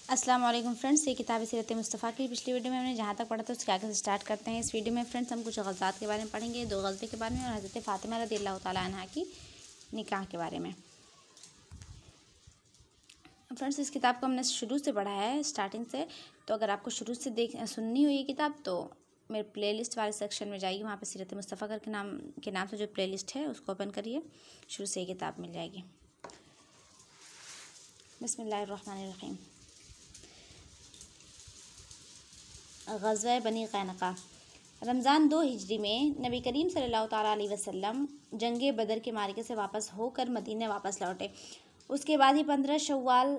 अस्सलाम वालेकुम फ्रेंड्स, ये किताब सीरत मुस्तफ़ा की पिछली वीडियो में हमने जहाँ तक पढ़ा था उसके आगे से स्टार्ट करते हैं। इस वीडियो में फ्रेंड्स हम कुछ ग़ज़ात के बारे में पढ़ेंगे, 2 ग़ज़वे के बारे में और हज़रत फ़ातिमा रज़ियल्लाहु ताला अन्हा की निकाह के बारे में। फ्रेंड्स, इस किताब को हमने शुरू से पढ़ा है, स्टार्टिंग से। तो अगर आपको शुरू से सुननी हो ये किताब तो मेरे प्लेलिस्ट वाले सेक्शन में जाइए, वहाँ पर सीरत मुस्तफ़ा के नाम से जो प्लेलिस्ट है उसको ओपन करिए, शुरू से ये किताब मिल जाएगी। बिस्मिल्लाहिर्रहमानिर्रहीम। ग़ज़वा बनी क़ैनुक़ा। रमज़ान 2 हिजरी में नबी करीम सल्लल्लाहु ताला अलैहि वसल्लम जंग बदर के मारिके से वापस होकर मदीने वापस लौटे। उसके बाद ही 15 शव्वाल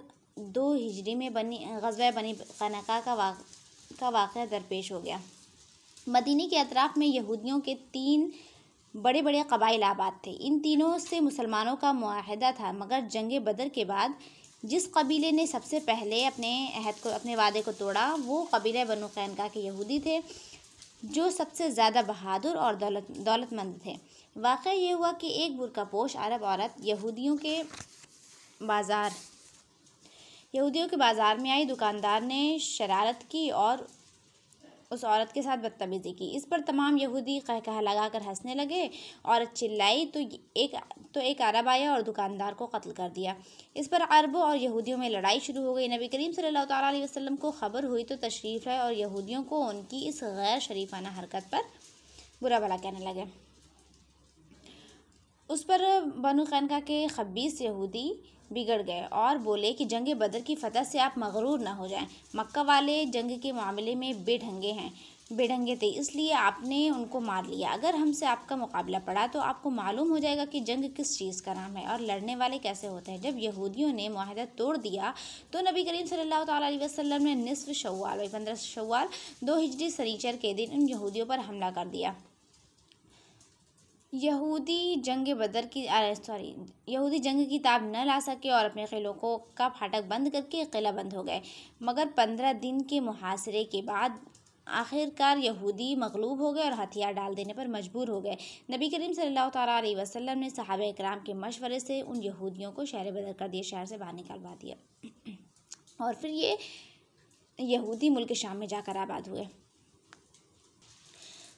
2 हिजरी में ग़ज़वा बनी क़ैनुक़ा का वाक़या दरपेश हो गया। मदीने के अतराफ़ में यहूदियों के 3 बड़े बड़े क़बाइल आबाद थे। इन तीनों से मुसलमानों का मुआहदा था, मगर जंग बदर के बाद जिस कबीले ने सबसे पहले अपने वादे को तोड़ा वो कबीला बनु क़ैनुक़ा के यहूदी थे, जो सबसे ज़्यादा बहादुर और दौलतमंद थे। वाक़या ये हुआ कि एक बुर्कापोश अरब औरत यहूदियों के बाज़ार में आई। दुकानदार ने शरारत की और उस औरत के साथ बदतमीज़ी की। इस पर तमाम यहूदी कहकहा लगाकर हंसने लगे। औरत चिल्लाई तो एक अरब आया और दुकानदार को कत्ल कर दिया। इस पर अरबों और यहूदियों में लड़ाई शुरू हो गई। नबी करीम सल्लल्लाहु ताला अलैहि वसल्लम को खबर हुई तो तशरीफ़ लाए और यहूदियों को उनकी इस गैर शरीफाना हरकत पर बुरा भला कहने लगे। उस पर बनु क़ैनुक़ा के खबीस यहूदी बिगड़ गए और बोले कि जंग बदर की फ़तह से आप मगरूर ना हो जाएं। मक्का वाले जंग के मामले में बेढंगे थे, इसलिए आपने उनको मार लिया। अगर हमसे आपका मुकाबला पड़ा तो आपको मालूम हो जाएगा कि जंग किस चीज़ का नाम है और लड़ने वाले कैसे होते हैं। जब यहूदियों ने मुआहदा तोड़ दिया तो नबी करीम सल्लल्लाहु ताला अलैहि वसल्लम ने निस्फ़ शव्वाल 15 शव्वाल 2 हिजरी सनीचर के दिन उन यहूदियों पर हमला कर दिया। यहूदी जंग की ताब न ला सके और अपने किलों का फाटक बंद करके किला बंद हो गए। मगर 15 दिन के मुहासरे के बाद आखिरकार यहूदी मगलूब हो गए और हथियार डाल देने पर मजबूर हो गए। नबी करीम सल्लल्लाहु ताला अलैहि वसल्लम ने सहाबा इकराम के मशवरे से उन यहूदियों को शहर बदर कर दिया, शहर से बाहर निकलवा दिया और फिर ये यहूदी मुल्क शाम में जाकर आबाद हुए।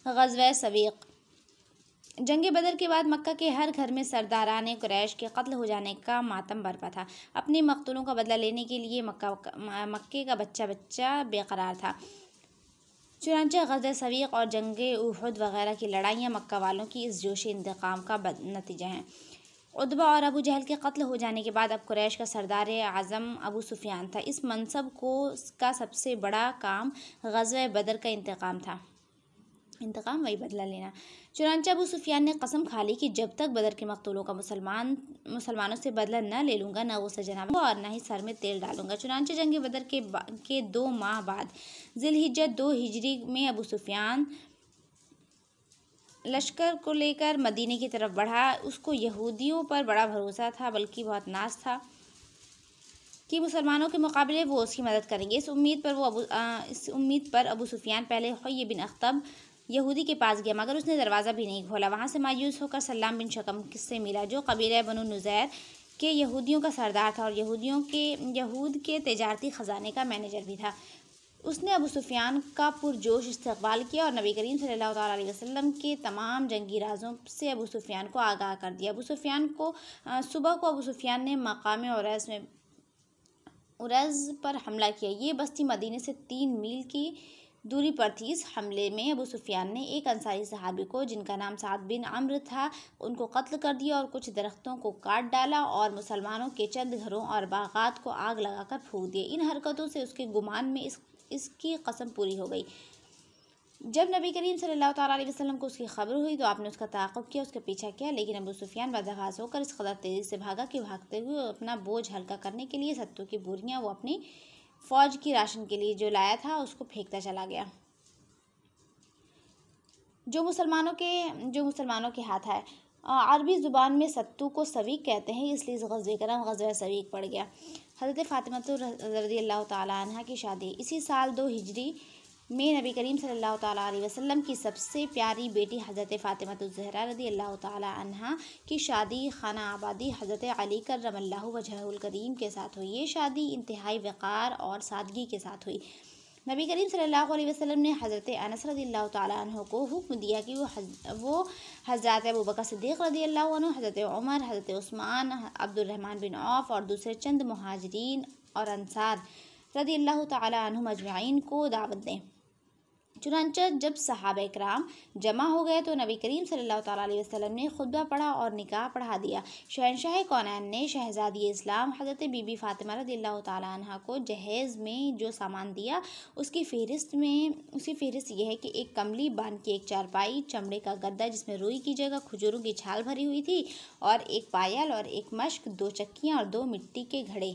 ग़ज़वा सवीक़। जंग बदर के बाद मक्का के हर घर में सरदारान कुरैश के कत्ल हो जाने का मातम बरपा था। अपने मकतूलों का बदला लेने के लिए मक्के का बच्चा बेकरार था। चुनांचे ग़ज़वा सवीक़ और जंग उहद वगैरह की लड़ाइयाँ मक्का वालों की इस जोशी इंतकाम का नतीजा हैं। उतबा और अबू जहल के कत्ल हो जाने के बाद अब कुरैश का सरदार आज़म अबू सुफियान था। इस मनसब का सबसे बड़ा काम ग़ज़वा बदर का इंतकाम वही बदला लेना। चुनांचे अबू सुफियान ने कसम खा ली कि जब तक बदर के मकतूलों का मुसलमानों से बदला न ले लूँगा, न गुस्सा जनाब और न ही सर में तेल डालूंगा। चुनांचे जंग बदर के 2 माह बाद ज़िलहिज्जा 2 हिजरी में अबू सुफियान लश्कर को लेकर मदीने की तरफ बढ़ा। उसको यहूदियों पर बड़ा भरोसा था, बल्कि बहुत नाज था कि मुसलमानों के मुकाबले वो उसकी मदद करेंगे। इस उम्मीद पर अबू सुफियान पहले हुय्य बिन अख्तब यहूदी के पास गया, मगर उसने दरवाज़ा भी नहीं खोला। वहाँ से मायूस होकर सल्लाम बिन शकम से मिला, जो कबीला बनु नुज़ैर के यहूदियों का सरदार था और यहूद के तिजारती ख़जाने का मैनेजर भी था। उसने अबू सुफियान का पुरजोश इस्तकबाल किया और नबी करीम सल्लल्लाहु ताला अलैहि वसल्लम के तमाम जंगी राज़ों से अबू सुफियान को आगाह कर दिया। सुबह को अबू सुफियान ने मकाम उरज़ पर हमला किया। ये बस्ती मदीने से 3 मील की दूरी पर थी। इस हमले में अबू सुफियान ने एक अंसारी सहाबी को, जिनका नाम साद बिन अम्र था, उनको कत्ल कर दिया और कुछ दरख्तों को काट डाला और मुसलमानों के चंद घरों और बागात को आग लगाकर फूंक दिए। इन हरकतों से उसके गुमान में इसकी कसम पूरी हो गई। जब नबी करीम सल्लल्लाहु ताला अलैहि वसल्लम को उसकी खबर हुई तो आपने उसका ताक़ुब किया, उसका पीछा किया, लेकिन अबू सुफियान बदहवास होकर इस कदर तेज़ी से भागा कि भागते हुए अपना बोझ हल्का करने के लिए सत्तू की बोरियां वो अपनी फ़ौज की राशन के लिए जो लाया था उसको फेंकता चला गया, जो मुसलमानों के हाथ आए। अरबी ज़ुबान में सत्तू को सवीक कहते हैं, इसलिए इस ग़ज़वे का नाम ग़ज़वा सवीक पड़ गया। हज़रत फ़ातिमा रज़ियल्लाहु ताला अन्हा की शादी। इसी साल 2 हिजरी में नबी करीम सल्लल्लाहु ताला अलैहि वसल्लम की सबसे प्यारी बेटी हज़रत फ़ातिमा रज़ी अल्लाह ताला अन्हा की शादी खाना आबादी हज़रत अली कर्रमल्लाहु वजहुल करीम के साथ हुई। ये शादी इंतहाई वक़ार और सादगी के साथ हुई। नबी करीम सल्लल्लाहु अलैहि वसल्लम ने हज़रत अनस रज़ियल्लाहु ताला अन्हु को हुक्म दिया कि वो हज़रत अबू बकर सिद्दीक़ रज़ियल्लाहु अन्हु, हज़रत उमर, हज़रत उस्मान, अब्दुर्रहमान बिन औफ़ और दूसरे चंद मुहाजिरीन और अंसार रज़ियल्लाहु ताला अन्हुम अजमईन को दावत दें। चुनांचे जब सहाबा इकराम जमा हो गए तो नबी करीम सल्लल्लाहु ताला अलैहि वसल्लम ने खुतबा पढ़ा और निकाह पढ़ा दिया। शहंशाह कौनैन ने शहज़ादी इस्लाम हज़रत बीबी फ़ातिमा रज़ियल्लाहु ताला अन्हा को जहेज़ में जो सामान दिया उसकी फ़हरिस्त यह है कि एक कमली बांध की एक चारपाई, चमड़े का गद्दा जिसमें रुई की जगह खजूरों की छाल भरी हुई थी, और एक पायल और एक मश्क, 2 चक्कियाँ और 2 मिट्टी के घड़े।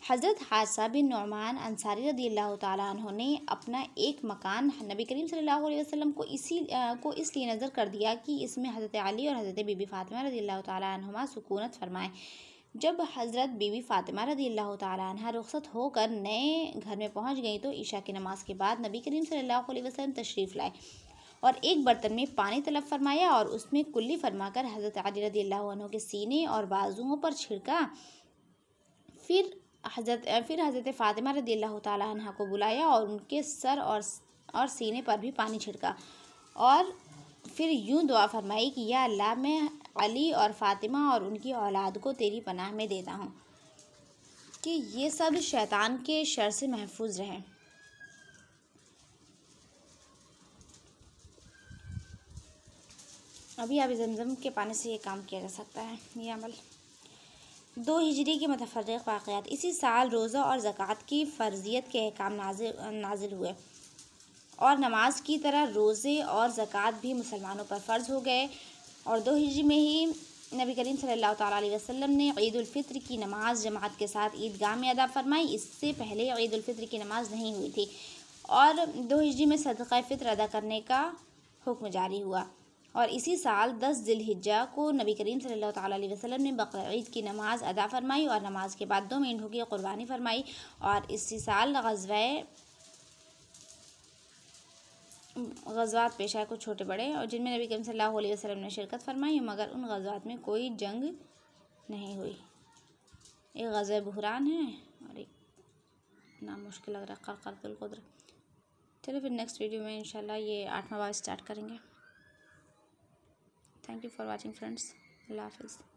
हज़रत हादसा बिन नौमान अंसारी रज़ियल्लाहु ताला अन्हु ने अपना एक मकान नबी करीम सल्लल्लाहु अलैहि वसल्लम को इसलिए नज़र कर दिया कि इसमें हज़रत अली और हज़रत बीबी फ़ातिमा रज़ियल्लाहु ताला अन्हुमा सुकूनत फरमाएं। जब हज़रत बीबी फ़ातिमा रज़ियल्लाहु ताला अन्हा रुखसत होकर नए घर में पहुंच गई तो ईशा की नमाज के बाद नबी करीम सल्लल्लाहु अलैहि वसल्लम तशरीफ़ लाए और एक बर्तन में पानी तलब फरमाया और उसमें कुल्ली फरमाकर हज़रत अली रज़ियल्लाहु अन्हु के सीने और बाजुओं पर छिड़का। फिर हज़रत फ़ातिमा रज़ियल्लाहु ताला अन्हा को बुलाया और उनके सर और सीने पर भी पानी छिड़का और फिर यूं दुआ फरमाई कि या अल्लाह, मैं अली और फ़ातिमा और उनकी औलाद को तेरी पनाह में देता हूँ कि ये सब शैतान के शर से महफूज रहें। अभी अब ज़मज़म के पानी से ये काम किया जा सकता है, ये अमल। 2 हिजरी के मुतफ़र्रिक़ वाक़यात। इसी साल रोज़ा और ज़कात की फ़र्ज़ियत के अहकाम नाजिल हुए और नमाज की तरह रोज़े और ज़कात भी मुसलमानों पर फ़र्ज़ हो गए। और 2 हिजरी में ही नबी करीम सल्लल्लाहु ताला अलैहि वसल्लम ने ईद उल फ़ित्र की नमाज जमात के साथ ईदगाह में अदा फरमाई। इससे पहले ईद उल फ़ित्र की नमाज नहीं हुई थी। और 2 हिजरी में सदक़ा फ़ित्र अदा करने का हुक्म जारी हुआ। और इसी साल 10 ज़िलहिज्जा को नबी करीम सल्लल्लाहु ताला अलैहि वसल्लम ने बकर ईद की नमाज अदा फरमाई और नमाज के बाद 2 मेंढों की कुर्बानी फरमाई। और इसी साल ग़ज़वात पेश आए, कुछ छोटे बड़े, और जिनमें नबी करीम सल्लल्लाहु अलैहि वसल्लम ने शिरकत फरमाई, मगर उन ग़ज़वात में कोई जंग नहीं हुई। एक ग़ज़वा बुहरान है और एक नाम मुश्किल लग रहा है, क़रक़रतुल क़ुद्र। चलो फिर नेक्स्ट वीडियो में इंशाल्लाह ये 8वां बाब स्टार्ट करेंगे। Thank you for watching friends. अल्लाह हाफ़िज़।